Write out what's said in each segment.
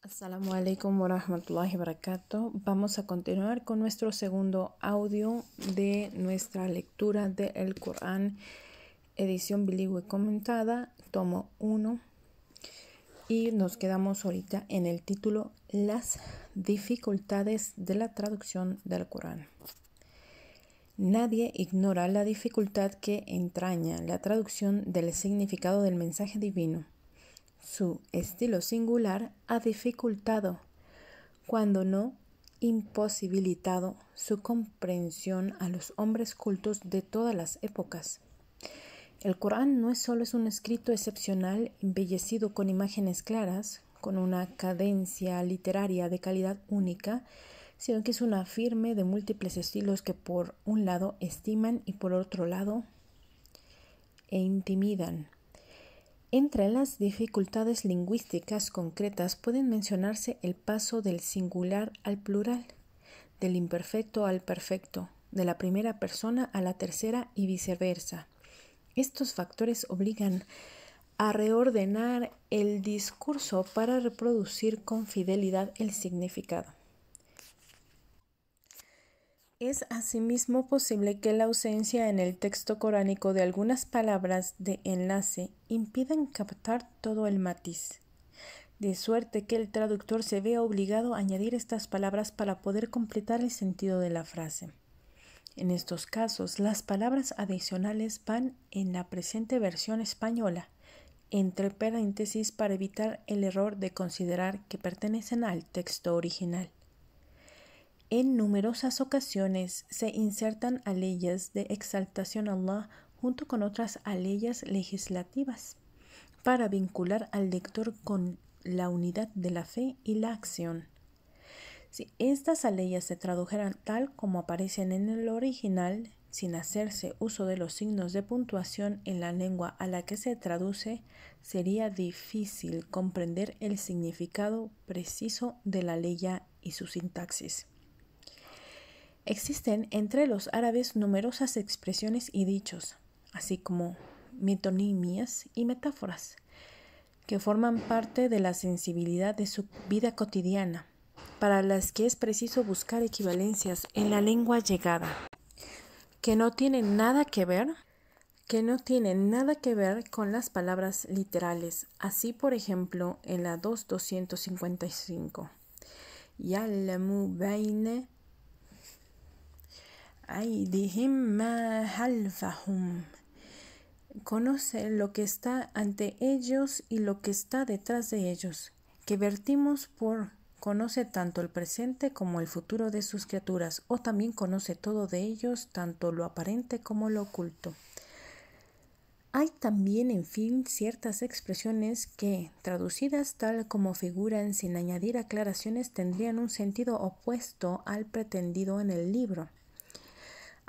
Assalamu alaikum wa rahmatullahi wa barakatuh. Vamos a continuar con nuestro segundo audio de nuestra lectura de El Corán, edición bilingüe comentada, tomo 1. Y nos quedamos ahorita en el título Las dificultades de la traducción del Corán. Nadie ignora la dificultad que entraña la traducción del significado del mensaje divino. Su estilo singular ha dificultado, cuando no imposibilitado, su comprensión a los hombres cultos de todas las épocas. El Corán no solo es un escrito excepcional, embellecido con imágenes claras, con una cadencia literaria de calidad única, sino que es una firme de múltiples estilos que por un lado estiman y por otro lado intimidan. Entre las dificultades lingüísticas concretas pueden mencionarse el paso del singular al plural, del imperfecto al perfecto, de la primera persona a la tercera y viceversa. Estos factores obligan a reordenar el discurso para reproducir con fidelidad el significado. Es asimismo posible que la ausencia en el texto coránico de algunas palabras de enlace impidan captar todo el matiz, de suerte que el traductor se vea obligado a añadir estas palabras para poder completar el sentido de la frase. En estos casos, las palabras adicionales van en la presente versión española, entre paréntesis para evitar el error de considerar que pertenecen al texto original. En numerosas ocasiones se insertan aleyas de exaltación a Allah junto con otras aleyas legislativas para vincular al lector con la unidad de la fe y la acción. Si estas aleyas se tradujeran tal como aparecen en el original, sin hacerse uso de los signos de puntuación en la lengua a la que se traduce, sería difícil comprender el significado preciso de la aleya y su sintaxis. Existen entre los árabes numerosas expresiones y dichos, así como metonimias y metáforas, que forman parte de la sensibilidad de su vida cotidiana, para las que es preciso buscar equivalencias en la lengua llegada, que no tienen nada que ver con las palabras literales. Así, por ejemplo, en la 2.255, Ya'lamu bayna aydihim ma khalfahum, conoce lo que está ante ellos y lo que está detrás de ellos, que vertimos por conoce tanto el presente como el futuro de sus criaturas, o también conoce todo de ellos, tanto lo aparente como lo oculto. Hay también, en fin, ciertas expresiones que, traducidas tal como figuran sin añadir aclaraciones, tendrían un sentido opuesto al pretendido en el libro.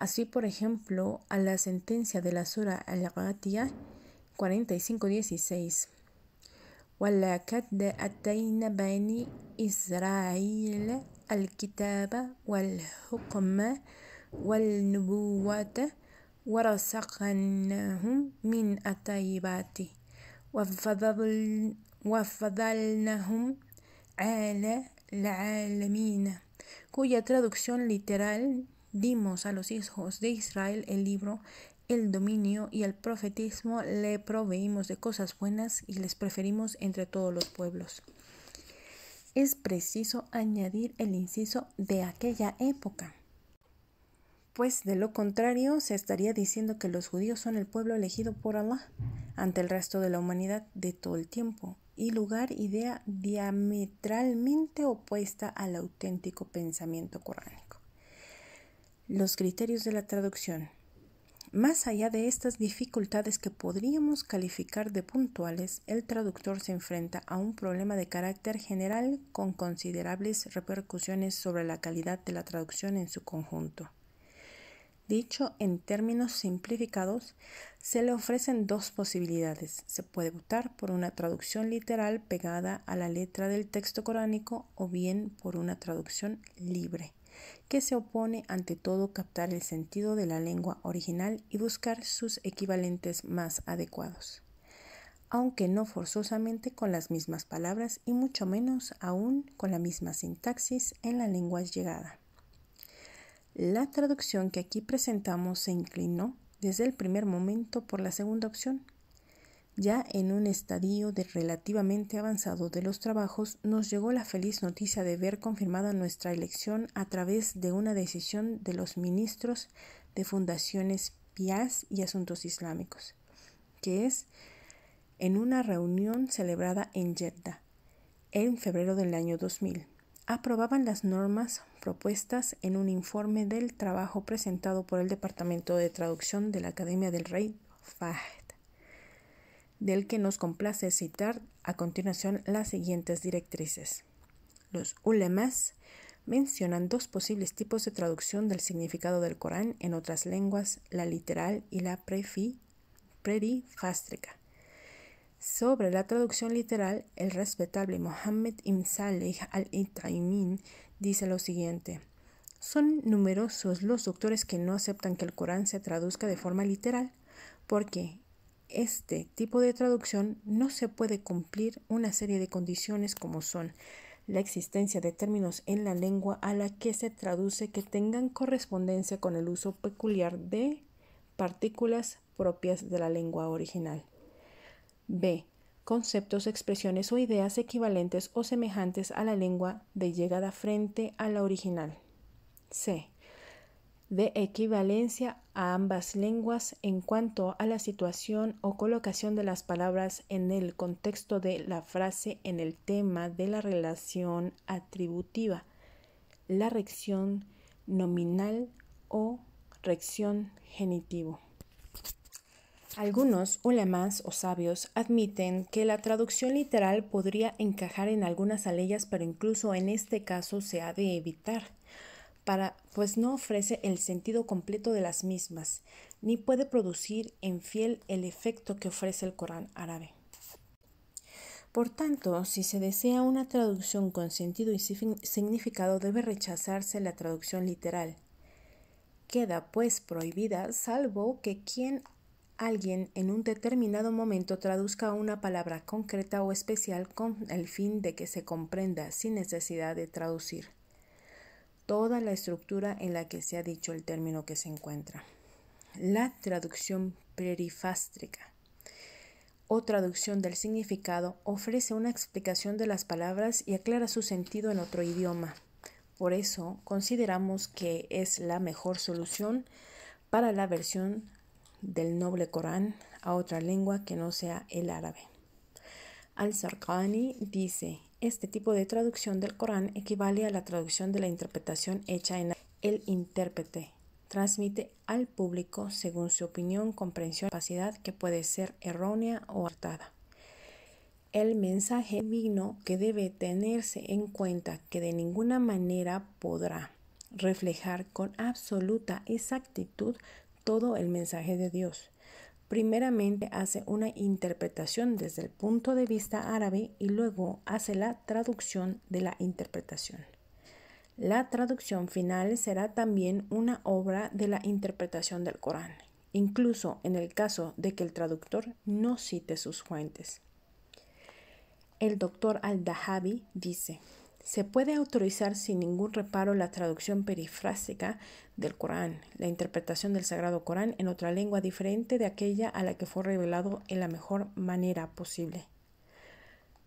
Así, por ejemplo, a la sentencia de la Sura Al-Ghatiyah 45:16. وَلَقَدْ أَتَيْنَا بَنِي إِسْرَائِيلَ الْكِتَابَ وَالْحُكْمَ وَالنُّبُوَّةَ وَرَزَقْنَاهُمْ مِنْ الطَّيِّبَاتِ وَفَضَّلْنَاهُمْ عَلَى الْعَالَمِينَ, cuya traducción literal: dimos a los hijos de Israel el libro, el dominio y el profetismo, le proveímos de cosas buenas y les preferimos entre todos los pueblos. Es preciso añadir el inciso de aquella época, pues de lo contrario se estaría diciendo que los judíos son el pueblo elegido por Allah ante el resto de la humanidad de todo el tiempo, y lugar idea diametralmente opuesta al auténtico pensamiento coránico. Los criterios de la traducción. Más allá de estas dificultades que podríamos calificar de puntuales, el traductor se enfrenta a un problema de carácter general con considerables repercusiones sobre la calidad de la traducción en su conjunto. Dicho en términos simplificados, se le ofrecen dos posibilidades. Se puede optar por una traducción literal pegada a la letra del texto coránico, o bien por una traducción libre, que se opone ante todo captar el sentido de la lengua original y buscar sus equivalentes más adecuados. aunque no forzosamente con las mismas palabras y mucho menos aún con la misma sintaxis en la lengua llegada. La traducción que aquí presentamos se inclinó desde el primer momento por la segunda opción. Ya en un estadio relativamente avanzado de los trabajos, nos llegó la feliz noticia de ver confirmada nuestra elección a través de una decisión de los ministros de Fundaciones Pías y Asuntos Islámicos, que es en una reunión celebrada en Jeddah en febrero del año 2000. Aprobaban las normas propuestas en un informe del trabajo presentado por el Departamento de Traducción de la Academia del Rey Fahd, del que nos complace citar a continuación las siguientes directrices. Los ulemas mencionan dos posibles tipos de traducción del significado del Corán en otras lenguas, la literal y la perifástrica. Sobre la traducción literal, el respetable Mohammed ibn Saleh al-Itaimin dice lo siguiente: son numerosos los doctores que no aceptan que el Corán se traduzca de forma literal, porque este tipo de traducción no se puede cumplir una serie de condiciones como son la existencia de términos en la lengua a la que se traduce que tengan correspondencia con el uso peculiar de partículas propias de la lengua original. B. Conceptos, expresiones o ideas equivalentes o semejantes a la lengua de llegada frente a la original. C. De equivalencia a ambas lenguas en cuanto a la situación o colocación de las palabras en el contexto de la frase en el tema de la relación atributiva, la rección nominal o rección genitivo. Algunos ulemas o sabios admiten que la traducción literal podría encajar en algunas aleyas, pero incluso en este caso se ha de evitar, pues no ofrece el sentido completo de las mismas, ni puede producir en fiel el efecto que ofrece el Corán árabe. Por tanto, si se desea una traducción con sentido y significado, debe rechazarse la traducción literal. Queda pues prohibida, salvo que alguien en un determinado momento traduzca una palabra concreta o especial con el fin de que se comprenda sin necesidad de traducir toda la estructura en la que se ha dicho el término que se encuentra. La traducción perifástrica o traducción del significado ofrece una explicación de las palabras y aclara su sentido en otro idioma. Por eso consideramos que es la mejor solución para la versión del noble Corán a otra lengua que no sea el árabe. Al-Zarqani dice: este tipo de traducción del Corán equivale a la traducción de la interpretación hecha en el intérprete. Transmite al público, según su opinión, comprensión y capacidad que puede ser errónea o acertada. El mensaje divino que debe tenerse en cuenta que de ninguna manera podrá reflejar con absoluta exactitud todo el mensaje de Dios. Primeramente hace una interpretación desde el punto de vista árabe y luego hace la traducción de la interpretación. La traducción final será también una obra de la interpretación del Corán, incluso en el caso de que el traductor no cite sus fuentes. El doctor Al-Dahabi dice: se puede autorizar sin ningún reparo la traducción perifrásica del Corán, la interpretación del Sagrado Corán en otra lengua diferente de aquella a la que fue revelado en la mejor manera posible.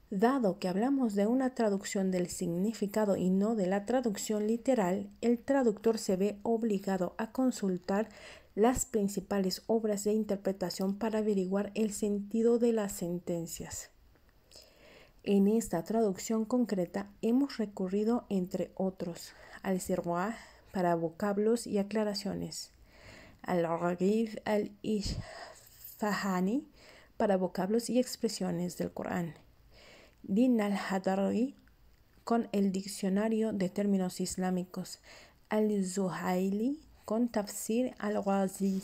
Dado que hablamos de una traducción del significado y no de la traducción literal, el traductor se ve obligado a consultar las principales obras de interpretación para averiguar el sentido de las sentencias. En esta traducción concreta hemos recurrido, entre otros, al Sirwah para vocablos y aclaraciones, al Raghib al-Isfahani para vocablos y expresiones del Corán, Din al-Hadrawi con el diccionario de términos islámicos, al-Zuhaili con Tafsir al-Ghazi.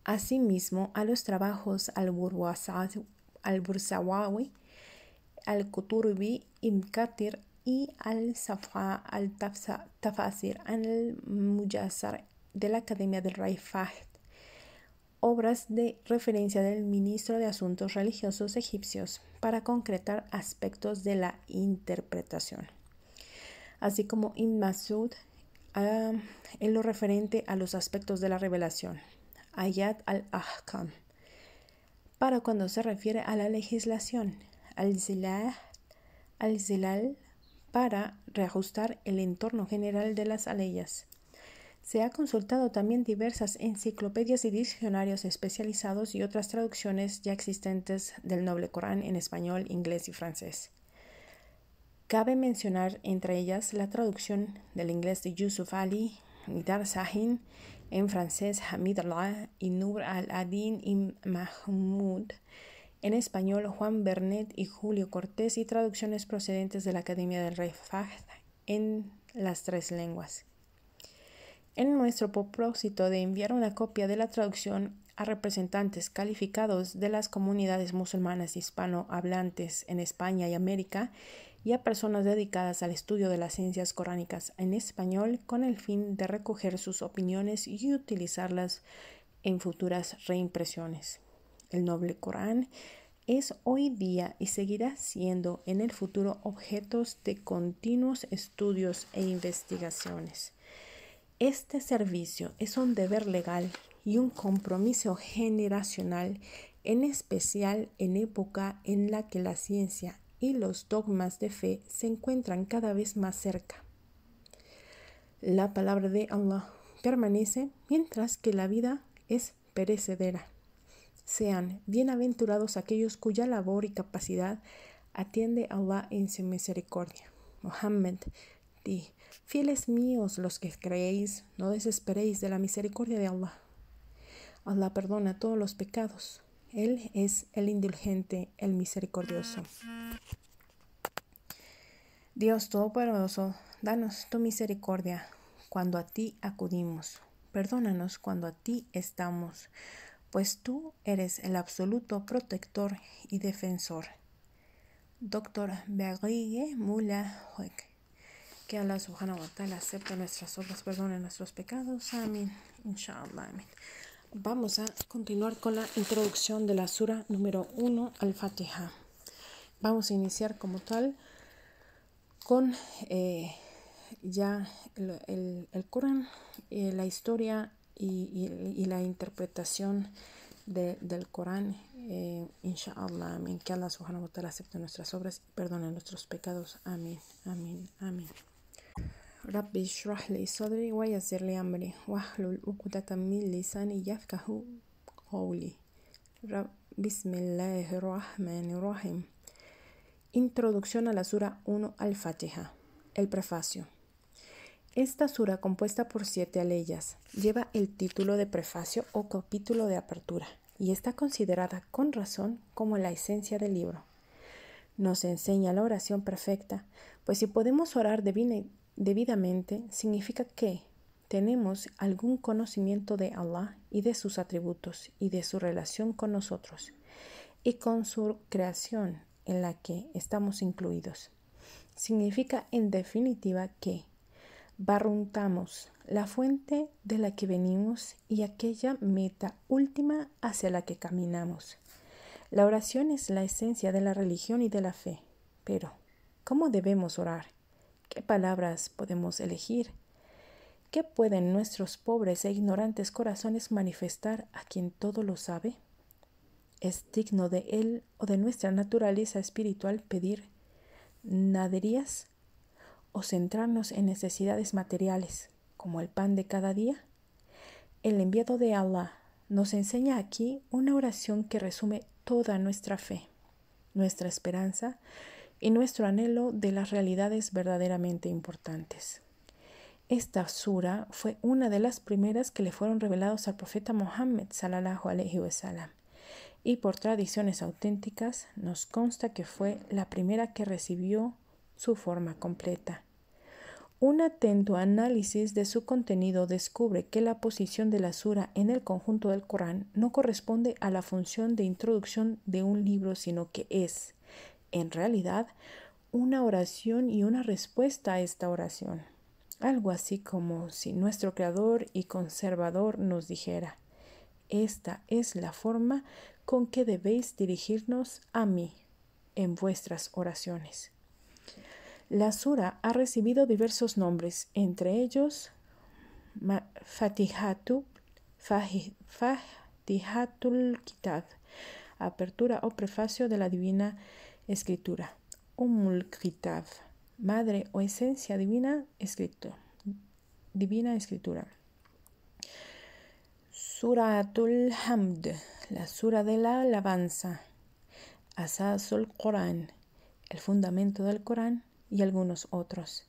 Asimismo, a los trabajos al-Bursawawi, al-Quturbi ibn Kathir y al-Safha al-Tafasir al-Mujassar de la Academia del Rey Fahd. obras de referencia del ministro de Asuntos Religiosos egipcios para concretar aspectos de la interpretación, así como Ibn Masud en lo referente a los aspectos de la revelación, Ayat al-Ahkam, para cuando se refiere a la legislación, al-Zilal para reajustar el entorno general de las leyes. Se ha consultado también diversas enciclopedias y diccionarios especializados y otras traducciones ya existentes del Noble Corán en español, inglés y francés. Cabe mencionar entre ellas la traducción del inglés de Yusuf Ali, Nidar Sahin, en francés Hamid Allah y Nur al-Adin y Mahmoud, en español Juan Bernet y Julio Cortés, y traducciones procedentes de la Academia del Rey Fahd en las 3 lenguas. En nuestro propósito de enviar una copia de la traducción a representantes calificados de las comunidades musulmanas hispanohablantes en España y América, y a personas dedicadas al estudio de las ciencias coránicas en español, con el fin de recoger sus opiniones y utilizarlas en futuras reimpresiones. El Noble Corán es hoy día y seguirá siendo en el futuro objeto de continuos estudios e investigaciones. Este servicio es un deber legal y un compromiso generacional, en especial en época en la que la ciencia y los dogmas de fe se encuentran cada vez más cerca. La palabra de Allah permanece mientras que la vida es perecedera. Sean bienaventurados aquellos cuya labor y capacidad atiende Allah en su misericordia. Muhammad, di: fieles míos los que creéis, no desesperéis de la misericordia de Allah. Allah perdona todos los pecados. Él es el indulgente, el misericordioso. Dios Todopoderoso, danos tu misericordia cuando a ti acudimos. Perdónanos cuando a ti estamos, pues tú eres el absoluto protector y defensor. Dr. Berrigue Mula Huek. Que Allah subhanahu wa ta'ala acepte nuestras obras, perdone nuestros pecados. Amén. Inshallah. Amén. Vamos a continuar con la introducción de la sura número 1 al-Fatiha. Vamos a iniciar como tal con ya el Corán, la historia y la interpretación del Corán. Inshallah. Amén. Que Allah subhanahu wa ta'ala acepte nuestras obras y perdone nuestros pecados. Amén. Amén. Amén. Rabbi shrah li sadri wa yassir li amri wahlul uqdatan min lisani yafqahu qawli. Bismillahirrahmanirrahim. Introducción a la sura 1 al-Fatiha. El prefacio. Esta sura, compuesta por 7 aleyas, lleva el título de prefacio o capítulo de apertura y está considerada con razón como la esencia del libro. Nos enseña la oración perfecta, pues si podemos orar debidamente, significa que tenemos algún conocimiento de Allah y de sus atributos y de su relación con nosotros y con su creación en la que estamos incluidos. Significa en definitiva que barruntamos la fuente de la que venimos y aquella meta última hacia la que caminamos. La oración es la esencia de la religión y de la fe, pero ¿cómo debemos orar? ¿Qué palabras podemos elegir? ¿Qué pueden nuestros pobres e ignorantes corazones manifestar a quien todo lo sabe? ¿Es digno de él o de nuestra naturaleza espiritual pedir naderías o centrarnos en necesidades materiales, como el pan de cada día? El enviado de Allah nos enseña aquí una oración que resume toda nuestra fe, nuestra esperanza y nuestro anhelo de las realidades verdaderamente importantes. Esta sura fue una de las primeras que le fueron revelados al profeta Muhammad sallallahu alaihi wasallam, y por tradiciones auténticas nos consta que fue la primera que recibió su forma completa. Un atento análisis de su contenido descubre que la posición de la sura en el conjunto del Corán no corresponde a la función de introducción de un libro, sino que es, en realidad, una oración y una respuesta a esta oración. Algo así como si nuestro Creador y Conservador nos dijera: Esta es la forma con que debéis dirigirnos a mí en vuestras oraciones. La sura ha recibido diversos nombres, entre ellos Fatihatul Kitab, apertura o prefacio de la Divina Escritura. Kitab, madre o esencia divina escritura. Suratul Hamd, la sura de la alabanza. Asasul Corán, el fundamento del Corán, y algunos otros.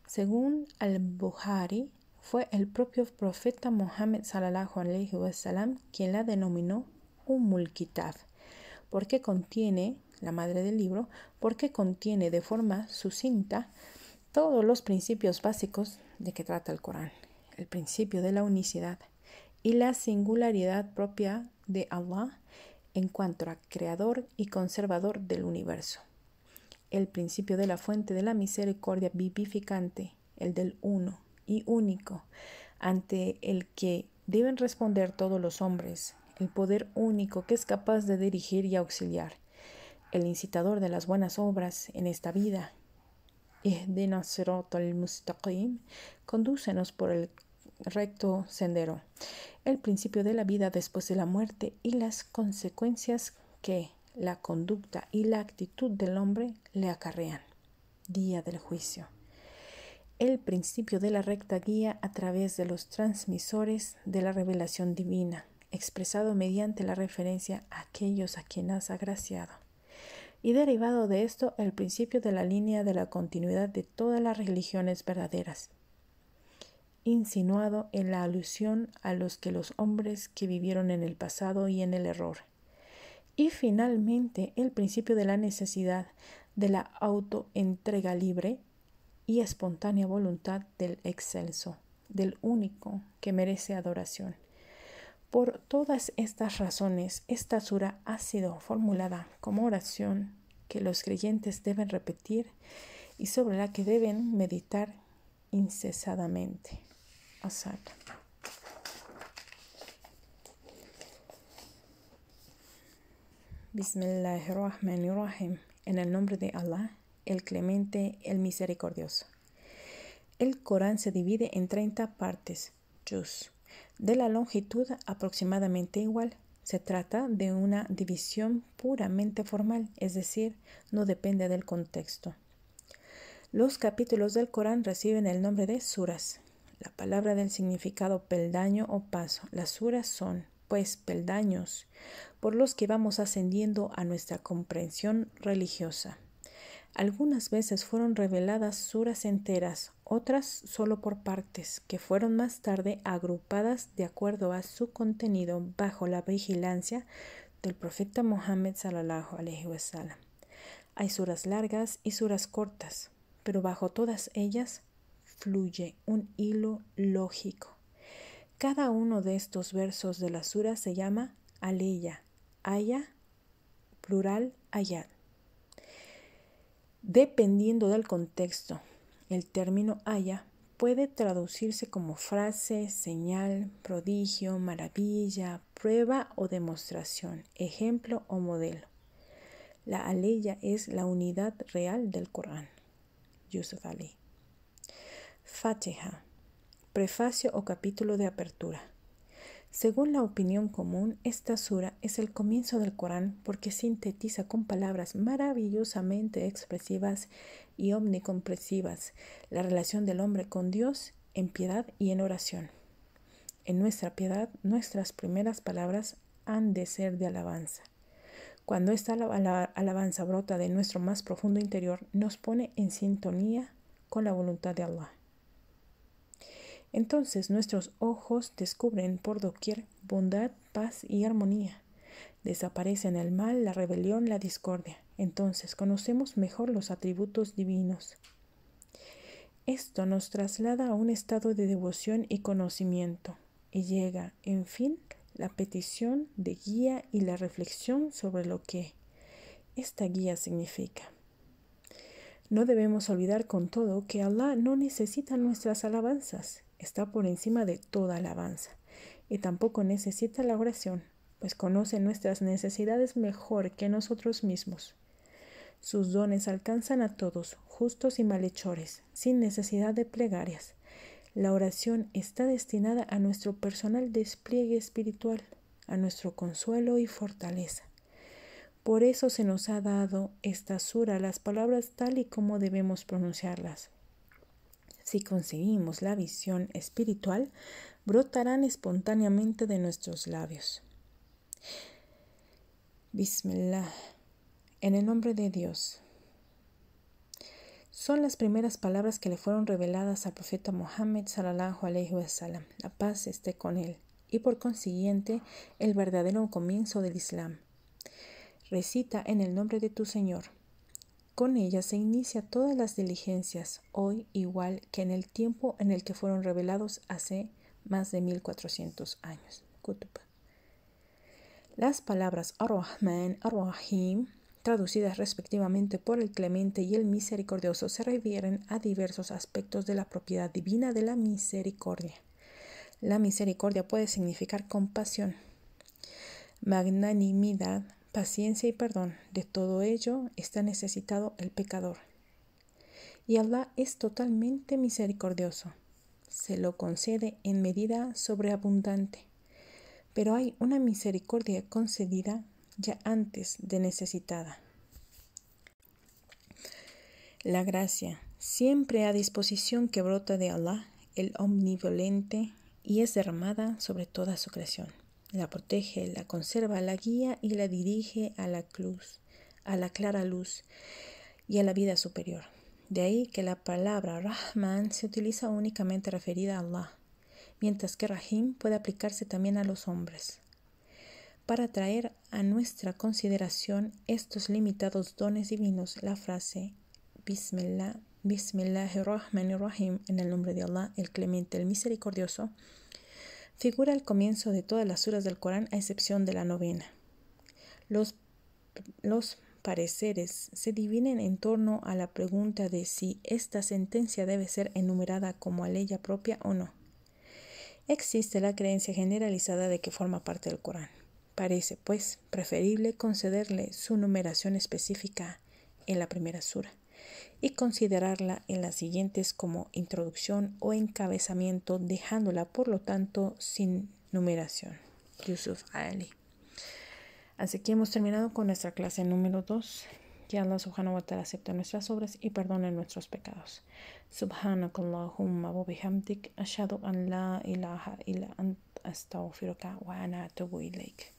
Según al-Bukhari, fue el propio profeta Muhammad sallallahu alaihi wasallam quien la denominó Kitab, porque contiene, la madre del libro, porque contiene de forma sucinta todos los principios básicos de que trata el Corán, el principio de la unicidad y la singularidad propia de Allah en cuanto a creador y conservador del universo, el principio de la fuente de la misericordia vivificante, el del uno y único, ante el que deben responder todos los hombres, el poder único que es capaz de dirigir y auxiliar, el incitador de las buenas obras en esta vida. Ihdina siratal mustaqim, condúcenos por el recto sendero, el principio de la vida después de la muerte y las consecuencias que la conducta y la actitud del hombre le acarrean. Día del juicio. El principio de la recta guía a través de los transmisores de la revelación divina, expresado mediante la referencia a aquellos a quienes has agraciado. Y derivado de esto, el principio de la línea de la continuidad de todas las religiones verdaderas, insinuado en la alusión a los hombres que vivieron en el pasado y en el error. Y finalmente, el principio de la necesidad de la autoentrega libre y espontánea voluntad del excelso, del único que merece adoración. Por todas estas razones, esta sura ha sido formulada como oración que los creyentes deben repetir y sobre la que deben meditar incesadamente. Asad. Bismillahirrahmanirrahim. En el nombre de Allah, el Clemente, el Misericordioso. El Corán se divide en 30 partes, juz, de la longitud aproximadamente igual. Se trata de una división puramente formal, es decir, no depende del contexto. Los capítulos del Corán reciben el nombre de suras, la palabra del significado peldaño o paso. Las suras son, pues, peldaños por los que vamos ascendiendo a nuestra comprensión religiosa. Algunas veces fueron reveladas suras enteras, otras solo por partes, que fueron más tarde agrupadas de acuerdo a su contenido bajo la vigilancia del profeta Muhammad sallallahu alaihi wasallam. Hay suras largas y suras cortas, pero bajo todas ellas fluye un hilo lógico. Cada uno de estos versos de la sura se llama aleya, aya, plural ayat. Dependiendo del contexto, el término aya puede traducirse como frase, señal, prodigio, maravilla, prueba o demostración, ejemplo o modelo. La aleya es la unidad real del Corán. Yusuf Ali. Fatiha, prefacio o capítulo de apertura. Según la opinión común, esta sura es el comienzo del Corán porque sintetiza con palabras maravillosamente expresivas y omnicomprensivas la relación del hombre con Dios en piedad y en oración. En nuestra piedad, nuestras primeras palabras han de ser de alabanza. Cuando esta alabanza brota de nuestro más profundo interior, nos pone en sintonía con la voluntad de Allah. Entonces nuestros ojos descubren por doquier bondad, paz y armonía. Desaparecen el mal, la rebelión, la discordia. Entonces conocemos mejor los atributos divinos. Esto nos traslada a un estado de devoción y conocimiento, y llega, en fin, la petición de guía y la reflexión sobre lo que esta guía significa. No debemos olvidar con todo que Allah no necesita nuestras alabanzas, está por encima de toda alabanza. y tampoco necesita la oración, pues conoce nuestras necesidades mejor que nosotros mismos. Sus dones alcanzan a todos, justos y malhechores, sin necesidad de plegarias. La oración está destinada a nuestro personal despliegue espiritual, a nuestro consuelo y fortaleza. Por eso se nos ha dado esta sura las palabras tal y como debemos pronunciarlas. Si conseguimos la visión espiritual, brotarán espontáneamente de nuestros labios. Bismillah, en el nombre de Dios. Son las primeras palabras que le fueron reveladas al profeta Muhammad sallallahu alaihi wasallam. La paz esté con él, y por consiguiente el verdadero comienzo del Islam. Recita en el nombre de tu Señor. Con ella se inicia todas las diligencias, hoy igual que en el tiempo en el que fueron revelados hace más de 1400 años. Kutub. Las palabras Ar-Rahman, Ar-Rahim, traducidas respectivamente por el Clemente y el Misericordioso, se refieren a diversos aspectos de la propiedad divina de la misericordia. La misericordia puede significar compasión, magnanimidad, paciencia y perdón. De todo ello está necesitado el pecador. Y Allah es totalmente misericordioso. Se lo concede en medida sobreabundante. Pero hay una misericordia concedida ya antes de necesitada. La gracia, siempre a disposición que brota de Allah, el omnivolente, y es derramada sobre toda su creación. La protege, la conserva, la guía y la dirige a la clara luz y a la vida superior. De ahí que la palabra Rahman se utiliza únicamente referida a Allah, mientras que Rahim puede aplicarse también a los hombres. Para traer a nuestra consideración estos limitados dones divinos, la frase Bismillah, Bismillahirrahmanirrahim, en el nombre de Allah, el Clemente, el Misericordioso, figura al comienzo de todas las suras del Corán a excepción de la 9. Los pareceres se dividen en torno a la pregunta de si esta sentencia debe ser enumerada como aleya propia o no. Existe la creencia generalizada de que forma parte del Corán. Parece, pues, preferible concederle su numeración específica en la primera sura y considerarla en las siguientes como introducción o encabezamiento, dejándola por lo tanto sin numeración. Yusuf Ali. Así que hemos terminado con nuestra clase número 2. Que Allah subhanahu wa ta'ala acepte nuestras obras y perdone nuestros pecados. Subhanakallahumma wa bihamdik ashhadu an la ilaha illa ant astaghfiruka wa ana atubu ilayk.